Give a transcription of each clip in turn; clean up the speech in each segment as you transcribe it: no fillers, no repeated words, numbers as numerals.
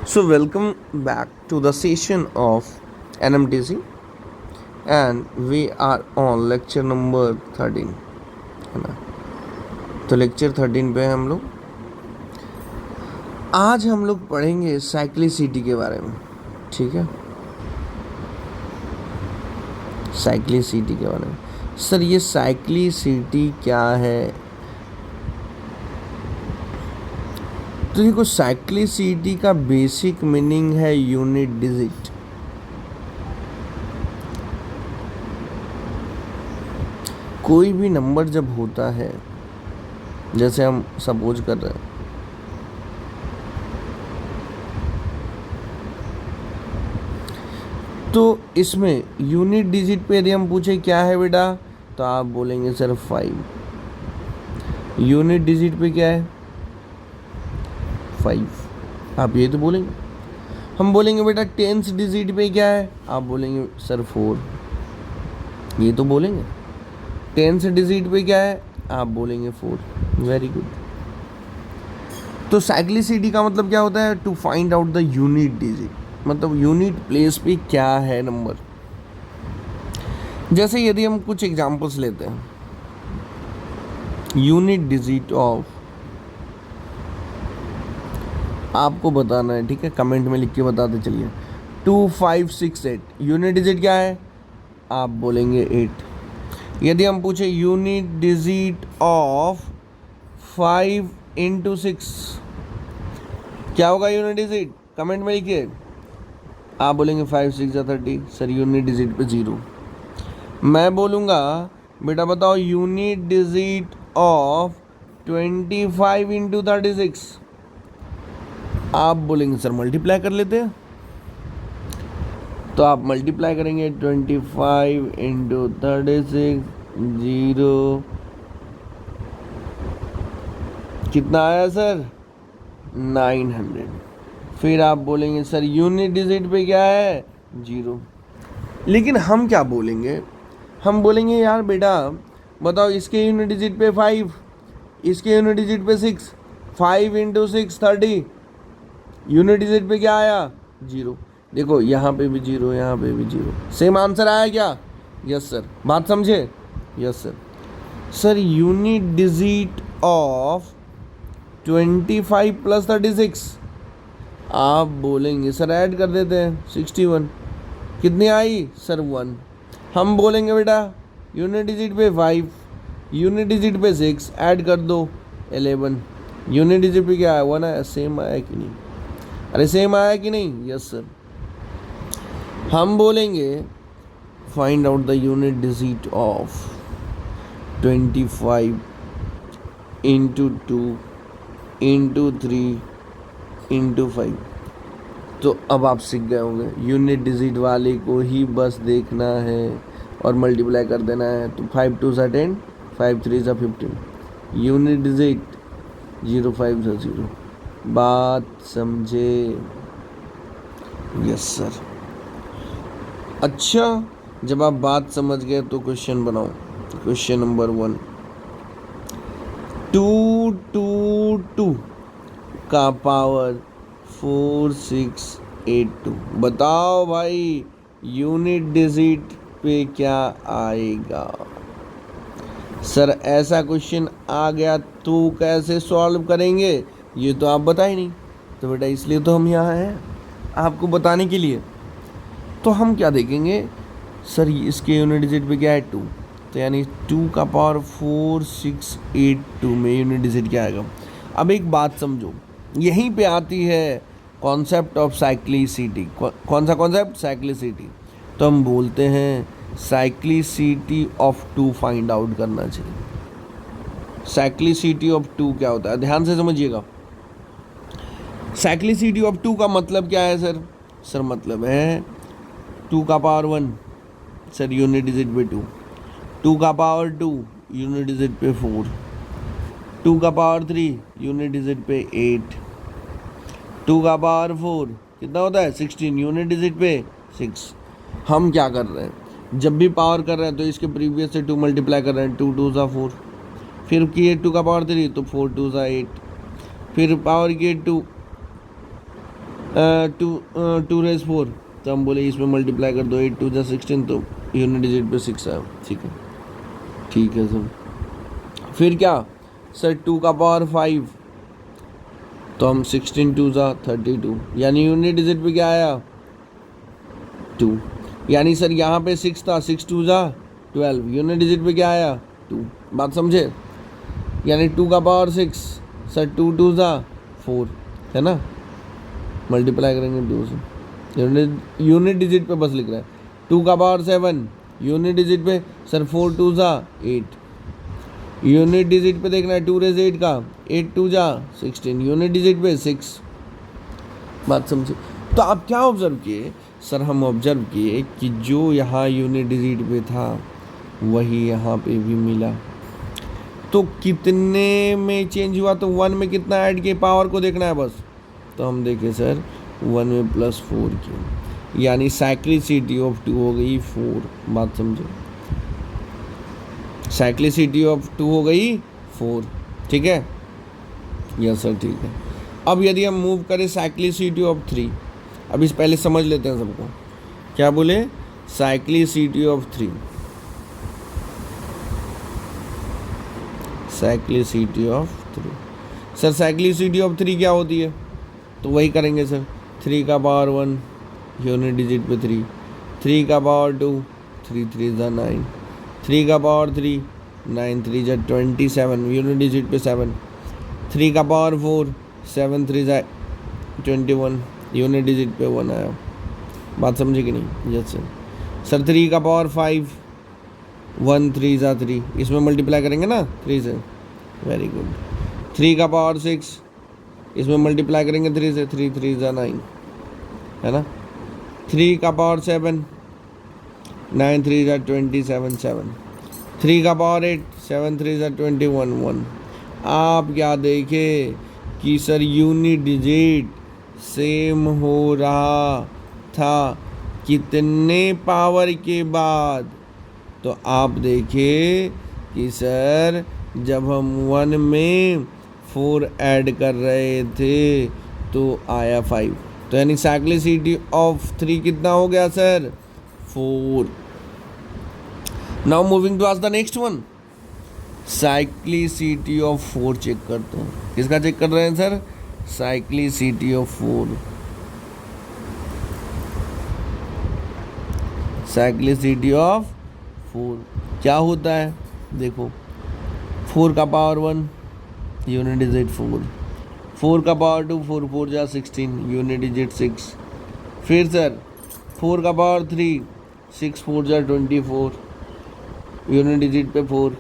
So, welcome back to the session of NMTC, and we are on lecture number 13, है ना। तो lecture 13 पे हम लोग आज हम लोग पढ़ेंगे साइक्लिसिटी के बारे में। ठीक है, साइक्लिसिटी के बारे में। सर ये साइक्लिसिटी क्या है? तो देखो, साइक्लिसिटी का बेसिक मीनिंग है यूनिट डिजिट। कोई भी नंबर जब होता है, जैसे हम सपोज कर रहे हैं, तो इसमें यूनिट डिजिट पे यदि हम पूछे क्या है बेटा, तो आप बोलेंगे सर 5। यूनिट डिजिट पे क्या है? 5। आप ये तो बोलेंगे। हम बोलेंगे बेटा टेंस डिजिट पे क्या है, आप बोलेंगे सर 4। ये तो बोलेंगे। टेंस डिजिट पे क्या है, आप बोलेंगे 4। Very good. तो साइक्लिसिटी का मतलब क्या होता है? To find out the unit digit, मतलब यूनिट प्लेस पे क्या है नंबर। जैसे यदि हम कुछ एग्जांपल्स लेते हैं, यूनिट डिजिट ऑफ, आपको बताना है, ठीक है, कमेंट में लिख के बताते चलिए। 2568 यूनिट डिजिट क्या है, आप बोलेंगे 8। यदि हम पूछे यूनिट डिजिट ऑफ 5 इंटू 6, क्या होगा यूनिट डिजिट? कमेंट में लिखिए। आप बोलेंगे 5 6 30। सर यूनिट डिजिट पे 0। मैं बोलूँगा बेटा बताओ यूनिट डिजिट ऑफ 25 इंटू 36, आप बोलेंगे सर मल्टीप्लाई कर लेते हैं। तो आप मल्टीप्लाई करेंगे 25 इंटू 36, 0, कितना आया सर? 900। फिर आप बोलेंगे सर यूनिट डिजिट पे क्या है? 0। लेकिन हम क्या बोलेंगे? हम बोलेंगे यार बेटा बताओ इसके यूनिट डिजिट पे 5, इसके यूनिट डिजिट पे 6, 5 इंटू 6 30, यूनिट डिजिट पे क्या आया? 0। देखो यहाँ पे भी 0, यहाँ पे भी 0, सेम आंसर आया क्या? Yes sir. बात समझे? Yes sir. Sir unit digit of 25 plus 36, आप बोलेंगे सर ऐड कर देते हैं 61। कितनी आई सर? 1। हम बोलेंगे बेटा यूनिट डिजिट पे 5, यूनिट डिजिट पे 6, ऐड कर दो 11। यूनिट डिजिट पे क्या आया? 1 आया। सेम आया कि नहीं? अरे सेम आया कि नहीं? Yes sir. हम बोलेंगे find out the unit digit of 25 into 2 into 3 into 5। तो अब आप सीख गए होंगे, यूनिट डिजिट वाले को ही बस देखना है और मल्टीप्लाई कर देना है। तो 5 2 सा 10, 5 3 सा 15, यूनिट डिजिट 0 5 सा 0। बात समझे? Yes sir. अच्छा, जब आप बात समझ गए तो क्वेश्चन बनाओ। क्वेश्चन नंबर 1, 222 का पावर 4682। बताओ भाई यूनिट डिजिट पे क्या आएगा? सर ऐसा क्वेश्चन आ गया तो कैसे सॉल्व करेंगे, ये तो आप बता ही नहीं। तो बेटा इसलिए तो हम यहाँ हैं, आपको बताने के लिए। तो हम क्या देखेंगे? सर इसके यूनिट डिजिट पे क्या है? 2। तो यानी 2 का पावर 4682 में यूनिट डिजिट क्या आएगा? अब एक बात समझो, यहीं पे आती है कॉन्सेप्ट ऑफ साइक्लिसिटी। कौन सा कॉन्सेप्ट? साइक्लिसिटी। तो हम बोलते हैं साइक्लिसिटी ऑफ 2 फाइंड आउट करना चाहिए। साइक्लिसिटी ऑफ 2 क्या होता है? ध्यान से समझिएगा। साइक्लिसिटी ऑफ 2 का मतलब क्या है सर? सर मतलब है 2 का पावर 1, सर यूनिट डिजिट पे 2, 2 का पावर 2, यूनिट डिजिट पे 4, 2 का पावर 3, यूनिट डिजिट पे 8, 2 का पावर 4 कितना होता है? 16, यूनिट डिजिट पे 6। हम क्या कर रहे हैं? जब भी पावर कर रहे हैं तो इसके प्रीवियस से 2 मल्टीप्लाई कर रहे हैं, 2 2 सा 4, फिर किए 2 का पावर 3 तो 4 2 सा 8, फिर पावर किए 2, टू रेज 4, तो हम बोले इसमें मल्टीप्लाई कर दो, 8 2 जा 16, तो यूनिट डिजिट पे 6 आया। ठीक है सर। फिर क्या सर, 2 का पावर 5, तो हम 16 2 जा 32, यानी यूनिट डिजिट पे क्या आया 2। यानी सर यहाँ पे 6 था, 6 2 जा 12, यूनिट डिजिट पे क्या आया 2। बात समझे? यानी 2 का पावर 6 सर, 2 2 जा 4, है ना, मल्टीप्लाई करेंगे 2 से, यूनिट डिजिट पे बस लिख रहा है। 2 का पावर 7 यूनिट डिजिट पे सर, 4 2 जा 8, यूनिट डिजिट पे देखना है 2 रेज 8 का, 8 2 जा 16, यूनिट डिजिट पे 6। बात समझे? तो आप क्या ऑब्जर्व किए सर? हम ऑब्जर्व किए कि जो यहाँ यूनिट डिजिट पे था वही यहाँ पे भी मिला। तो कितने में चेंज हुआ? तो 1 में कितना ऐड किए, पावर को देखना है बस। तो हम देखें सर 1 में +4 किए, यानी साइक्लिसिटी ऑफ 2 हो गई 4। बात समझे? साइक्लिसिटी ऑफ 2 हो गई 4। ठीक है, यस सर, ठीक है। अब यदि हम मूव करें साइक्लिसिटी ऑफ 3, अब इस पहले समझ लेते हैं सबको। क्या बोले? Cyclicity of 3, cyclicity of 3। Sir cyclicity of 3 क्या होती है? तो वही करेंगे सर, 3 का पावर 1 यूनिट डिजिट पे 3, 3 का पावर 2 3 3 जा 9, 3 का पावर 3 9 3 जा 27, यूनिट डिजिट पे 7, 3 का पावर 4 7 3 जा 21, यूनिट डिजिट पे 1 आया। बात समझे कि नहीं? Yes sir. सर 3 का पावर 5 1 3 जा 3, इसमें मल्टीप्लाई करेंगे ना 3 से, वेरी गुड। 3 का पावर 6, इसमें मल्टीप्लाई करेंगे 3 से, 3 3 जा 9, है ना। 3 का पावर 7 9 3 जा 27 7, 3 का पावर 8 7 3 जा 21 1। आप क्या देखें कि सर यूनिट डिजिट सेम हो रहा था कितने पावर के बाद? तो आप देखिए कि सर जब हम 1 में 4 ऐड कर रहे थे तो आया 5, तो यानी साइक्लिसिटी ऑफ 3 कितना हो गया सर? 4। नाउ मूविंग टू आज the next one, cyclicity of 4 check करते हैं। किसका चेक कर रहे हैं sir? Cyclicity of 4। Cyclicity of 4 क्या होता है? देखो 4 का पावर 1 यूनिट डिजिट 4, 4 का पावर 2 4 4 जा 16, यूनिट डिजिट 6। फिर सर 4 का पावर 3 6 4 जा 24, यूनिट डिजिट पे 4,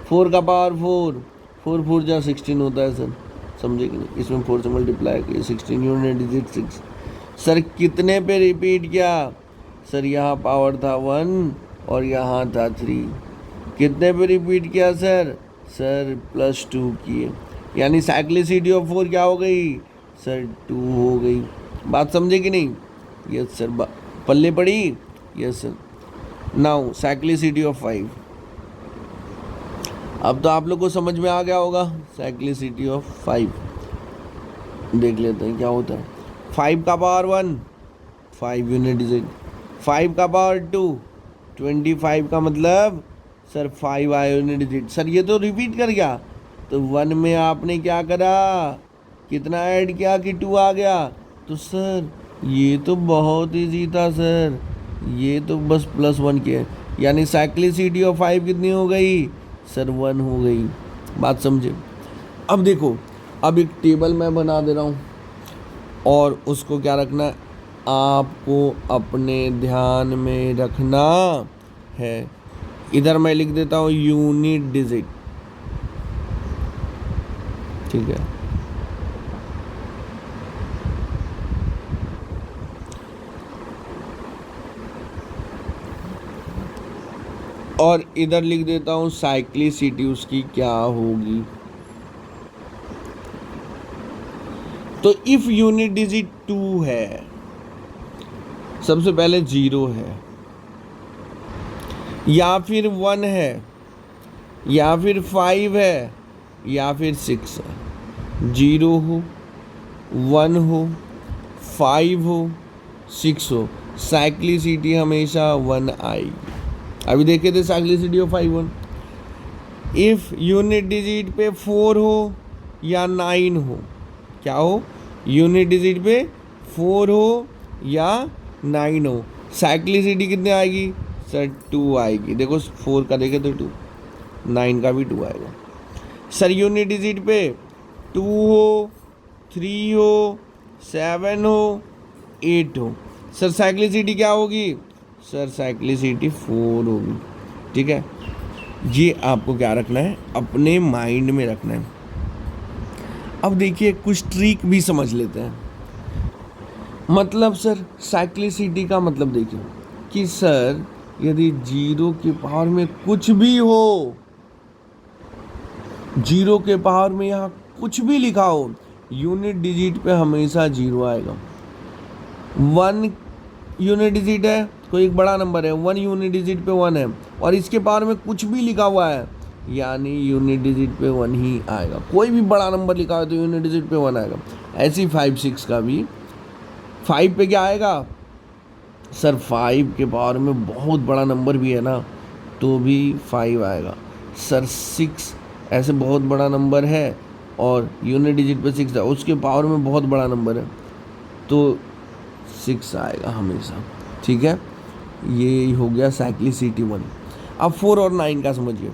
4 का पावर 4 4 4 जा 16 होता है सर, समझे कि नहीं? इसमें 4 से मल्टीप्लाई किया 16, यूनिट डिजिट 6। सर कितने पे रिपीट किया? सर यहाँ पावर था 1 और यहाँ था 3, कितने पे रिपीट किया सर? सर +2 किए, यानी साइक्लिसिटी ऑफ 4 क्या हो गई सर? 2 हो गई। बात समझे कि नहीं? यस सर, पल्ले पड़ी? Yes sir. Now cyclicity of 5, अब तो आप लोग को समझ में आ गया होगा। साइक्लिसिटी ऑफ 5 देख लेते हैं क्या होता है। 5 का पावर 1 5 यूनिट डिजिट, 5 का पावर 2 25 का मतलब सर 5 आया यूनिट डिजिट। सर ये तो रिपीट कर गया, तो 1 में आपने क्या करा, कितना ऐड किया कि 2 आ गया? तो सर ये तो बहुत ईजी था सर, ये तो बस +1 किया, यानी साइक्लिसिटी ऑफ 5 कितनी हो गई सर? 1 हो गई। बात समझे? अब देखो, अब एक टेबल मैं बना दे रहा हूँ और उसको क्या रखना है, आपको अपने ध्यान में रखना है। इधर मैं लिख देता हूँ यूनिट डिजिट, ठीक है। और इधर लिख देता हूँ साइक्लिसिटी उसकी क्या होगी। तो इफ यूनिट डिजिट 2 है, सबसे पहले 0 है या फिर 1 है या फिर 5 है या फिर 6 है। 0 हो, 1 हो, 5 हो 6 हो, साइक्लिसिटी हमेशा 1 आएगी। अभी देखे थे cyclicity of 5 1। If unit digit पे 4 हो या 9 हो, क्या हो, यूनिट डिजिट पे 4 हो या 9 हो, साइक्लिसिटी कितने आएगी सर 2 आएगी। देखो 4 का देखे तो 2, 9 का भी 2 आएगा। सर यूनिट डिजिट पे 2 हो 3 हो 7 हो 8 हो, सर साइक्लिसिटी क्या होगी, सर साइक्लिसिटी 4 होगी। ठीक है, ये आपको क्या रखना है, अपने माइंड में रखना है। अब देखिए कुछ ट्रिक भी समझ लेते हैं। मतलब सर साइक्लिसिटी का मतलब देखिए कि सर यदि 0 के पावर में कुछ भी हो, 0 के पावर में यहाँ कुछ भी लिखा हो, यूनिट डिजिट पे हमेशा 0 आएगा। 1 यूनिट डिजिट है, कोई एक बड़ा नंबर है, 1 यूनिट डिजिट पे 1 है और इसके पावर में कुछ भी लिखा हुआ है, यानी यूनिट डिजिट पे 1 ही आएगा। कोई भी बड़ा नंबर लिखा है तो यूनिट डिजिट पे 1 आएगा। ऐसे ही 5 6 का भी 5 पे क्या आएगा, सर 5 के पावर में बहुत बड़ा नंबर भी है ना तो भी 5 आएगा। सर 6 ऐसे बहुत बड़ा नंबर है और यूनिट डिजिट पे 6 है, उसके पावर में बहुत बड़ा नंबर है तो 6 आएगा हमेशा। ठीक है, ये हो गया साइक्लिसिटी 1। अब 4 और 9 का समझिए।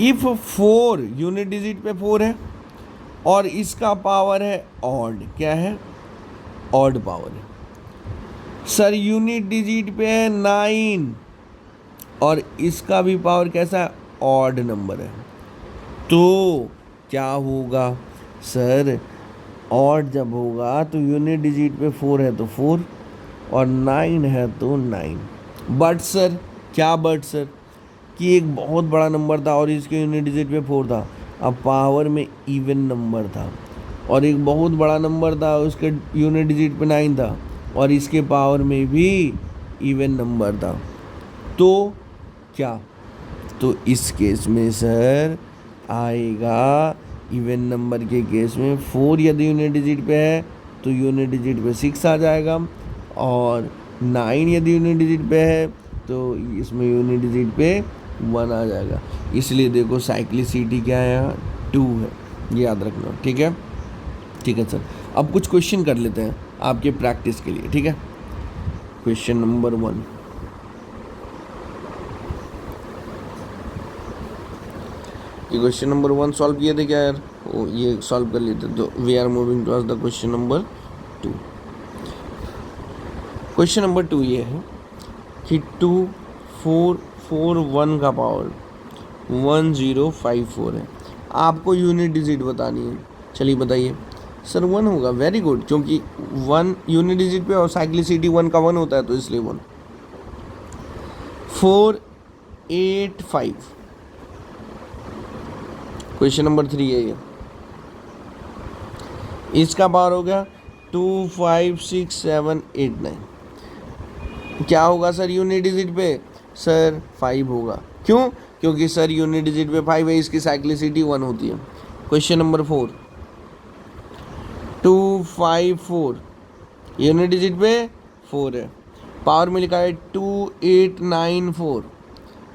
इफ 4 यूनिट डिजिट पे 4 है और इसका पावर है ऑड, क्या है, ऑड पावर है। सर यूनिट डिजिट पे है 9 और इसका भी पावर कैसा है, ऑड नंबर है, तो क्या होगा, सर ऑड जब होगा तो यूनिट डिजिट पे 4 है तो 4 और 9 है तो 9। बट सर क्या, बट सर कि एक बहुत बड़ा नंबर था और इसके यूनिट डिजिट पे 4 था, अब पावर में इवन नंबर था और एक बहुत बड़ा नंबर था उसके यूनिट डिजिट पे 9 था और इसके पावर में भी इवन नंबर था, तो क्या, तो इस केस में सर आएगा इवन नंबर के केस में 4 यदि यूनिट डिजिट पे है तो यूनिट डिजिट पे 6 आ जाएगा और 9 यदि यूनिट डिजिट पे है तो इसमें यूनिट डिजिट पे 1 आ जाएगा। इसलिए देखो साइक्लिसिटी क्या है, यहाँ 2 है, ये याद रखना। ठीक है, ठीक है सर। अब कुछ क्वेश्चन कर लेते हैं आपके प्रैक्टिस के लिए। ठीक है, क्वेश्चन नंबर 1, ये क्वेश्चन नंबर 1 सॉल्व किए थे क्या यार, ये सॉल्व कर लेते तो we are moving towards the question number 2। Question number 2 ये है कि 2 4 4 1 का पावर 1054 है, आपको यूनिट डिजिट बतानी है। चलिए बताइए। सर 1 होगा, वेरी गुड, क्योंकि 1 यूनिट डिजिट पे और साइक्लिसिटी 1 का 1 होता है तो इसलिए 1। 485, क्वेश्चन नंबर 3 है ये, इसका पावर हो गया 2 5 6 7 8 9, क्या होगा सर यूनिट डिजिट पे, सर 5 होगा। क्यों, क्योंकि सर यूनिट डिजिट पे 5 है, इसकी साइक्लिसिटी 1 होती है। क्वेश्चन नंबर 4, 254 यूनिट डिजिट पे 4 है, पावर में लिखा है 2894,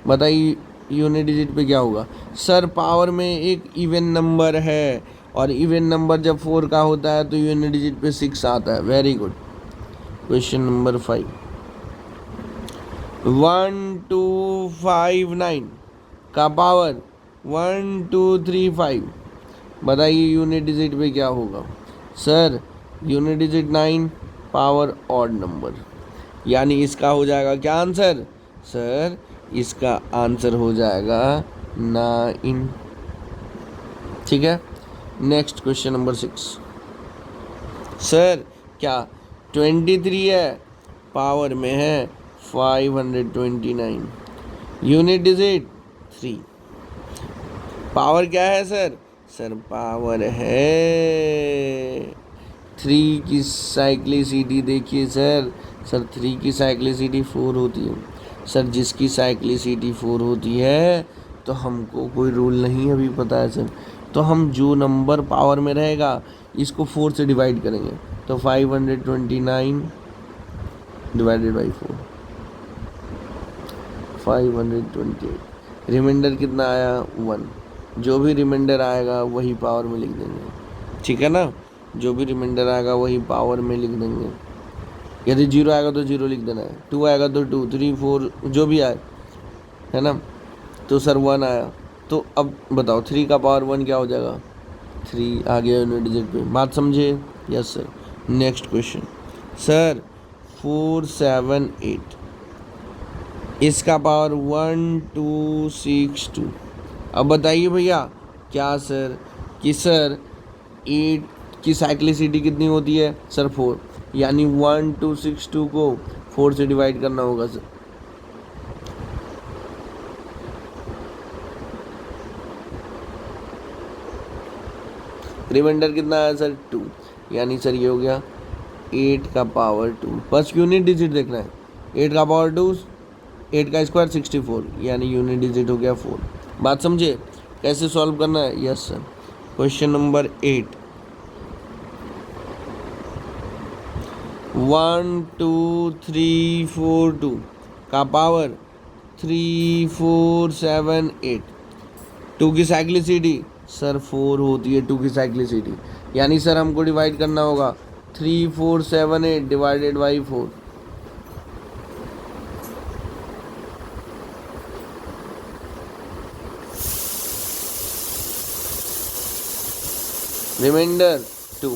बताइए यूनिट डिजिट पे क्या होगा। सर पावर में एक इवन नंबर है और इवन नंबर जब 4 का होता है तो यूनिट डिजिट पे 6 आता है, वेरी गुड। क्वेश्चन नंबर 5, 1259 का पावर 1235, बताइए यूनिट डिजिट पे क्या होगा। Sir unit digit 9, power odd number, यानी इसका हो जाएगा क्या आंसर, सर इसका आंसर हो जाएगा 9। ठीक है, नेक्स्ट क्वेश्चन नंबर 6, सर क्या 23 है, पावर में है 529, यूनिट डिजिट 3, पावर क्या है सर, सर पावर है 3 की साइक्लिसिटी देखिए सर, सर 3 की साइक्लिसिटी 4 होती है। सर जिसकी साइक्लिसिटी 4 होती है तो हमको कोई रूल नहीं अभी पता है सर, तो हम जो नंबर पावर में रहेगा इसको 4 से डिवाइड करेंगे तो 529 डिवाइडेड बाई 4, 528। रिमाइंडर कितना आया 1। जो भी रिमाइंडर आएगा वही पावर में लिख देंगे, ठीक है ना। जो भी रिमाइंडर आएगा वही पावर में लिख देंगे। यदि 0 आएगा तो 0 लिख देना है, 2 आएगा तो 2, 3, 4 जो भी आए, है ना। तो सर 1 आया, तो अब बताओ 3 का पावर 1 क्या हो जाएगा, 3 आ गया यूनिट डिजिट पे। बात समझे? Yes sir. Next question sir 478, इसका पावर 1 2 6 2। अब बताइए भैया क्या सर कि सर 8 की साइक्लिसिटी कितनी होती है सर 4, यानी 1 2 6 2 को 4 से डिवाइड करना होगा सर। रिमाइंडर कितना है सर 2, यानी सर ये हो गया 8 का पावर 2। बस यूनिट डिजिट देखना है, 8 का पावर 2, 8 का स्क्वायर 64, यानी यूनिट डिजिट हो गया 4। बात समझे? कैसे सॉल्व करना है? Yes sir. क्वेश्चन नंबर 8, 1 2 3 4 2 का पावर 3 4 7 8। 2 की साइक्लिसिटी सर 4 होती है, 2 की साइक्लिसिटी, यानी सर हमको डिवाइड करना होगा 3 4 7 8 डिवाइडेड बाई 4। रिमाइंडर 2,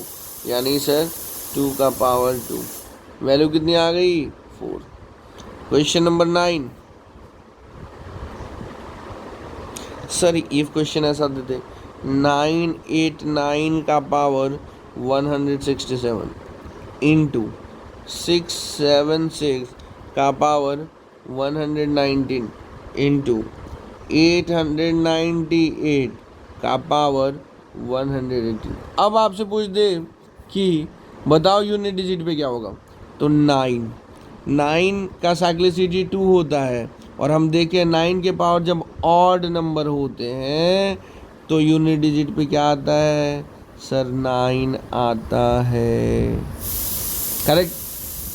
यानी सर 2 का पावर 2। वैल्यू कितनी आ गई 4। Question number 9 sir if question ऐसा देते 989 का पावर 167 इंटू 676 का पावर 119 इंटू 898 का पावर 118। अब आपसे पूछ दे कि बताओ यूनिट डिजिट पे क्या होगा, तो 9 का साइक्लिसिटी 2 होता है, और हम देखें 9 के पावर जब ऑड नंबर होते हैं तो यूनिट डिजिट पे क्या आता है सर 9 आता है। करेक्ट?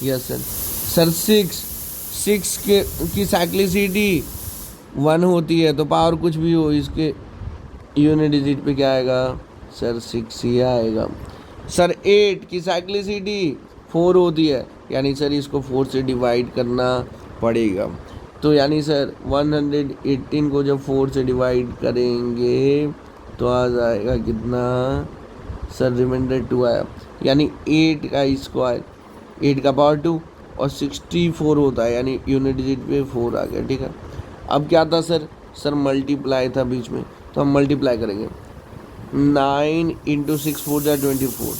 Yes sir. सर 6 की साइक्लिसिटी 1 होती है, तो पावर कुछ भी हो इसके यूनिट डिजिट पे क्या आएगा सर 6 ही आएगा। सर 8 की साइक्लिसिटी 4 होती है, यानी सर इसको 4 से डिवाइड करना पड़ेगा। तो यानी सर 118 को जब 4 से डिवाइड करेंगे तो आ जाएगा कितना सर, रिमाइंडर 2 आया, यानी 8 का स्क्वायर 8 का पावर 2 और 64 होता है, यानी यूनिट डिजिट पे 4 आ गया। ठीक है, अब क्या था सर मल्टीप्लाई था बीच में, तो हम मल्टीप्लाई करेंगे 9 इंटू 6 4 जा 24,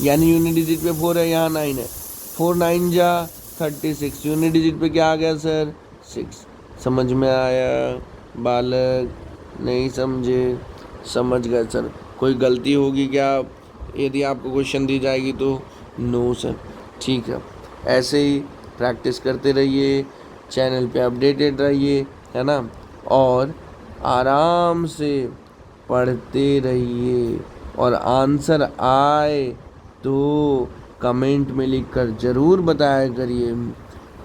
यानी यूनिट डिजिट पे 4 है, यहाँ 9 है, 4 9 जा 36, यूनिट डिजिट पे क्या आ गया सर 6। समझ में आया बालक? नहीं समझे? समझ गए सर। कोई गलती होगी क्या यदि आपको क्वेश्चन दी जाएगी तो? No sir. ठीक है, ऐसे ही प्रैक्टिस करते रहिए, चैनल पे अपडेटेड रहिए, है ना, और आराम से पढ़ते रहिए, और आंसर आए तो कमेंट में लिखकर ज़रूर बताया करिए।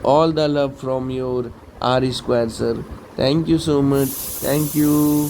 All the love from your R² sir. Thank you so much. Thank you.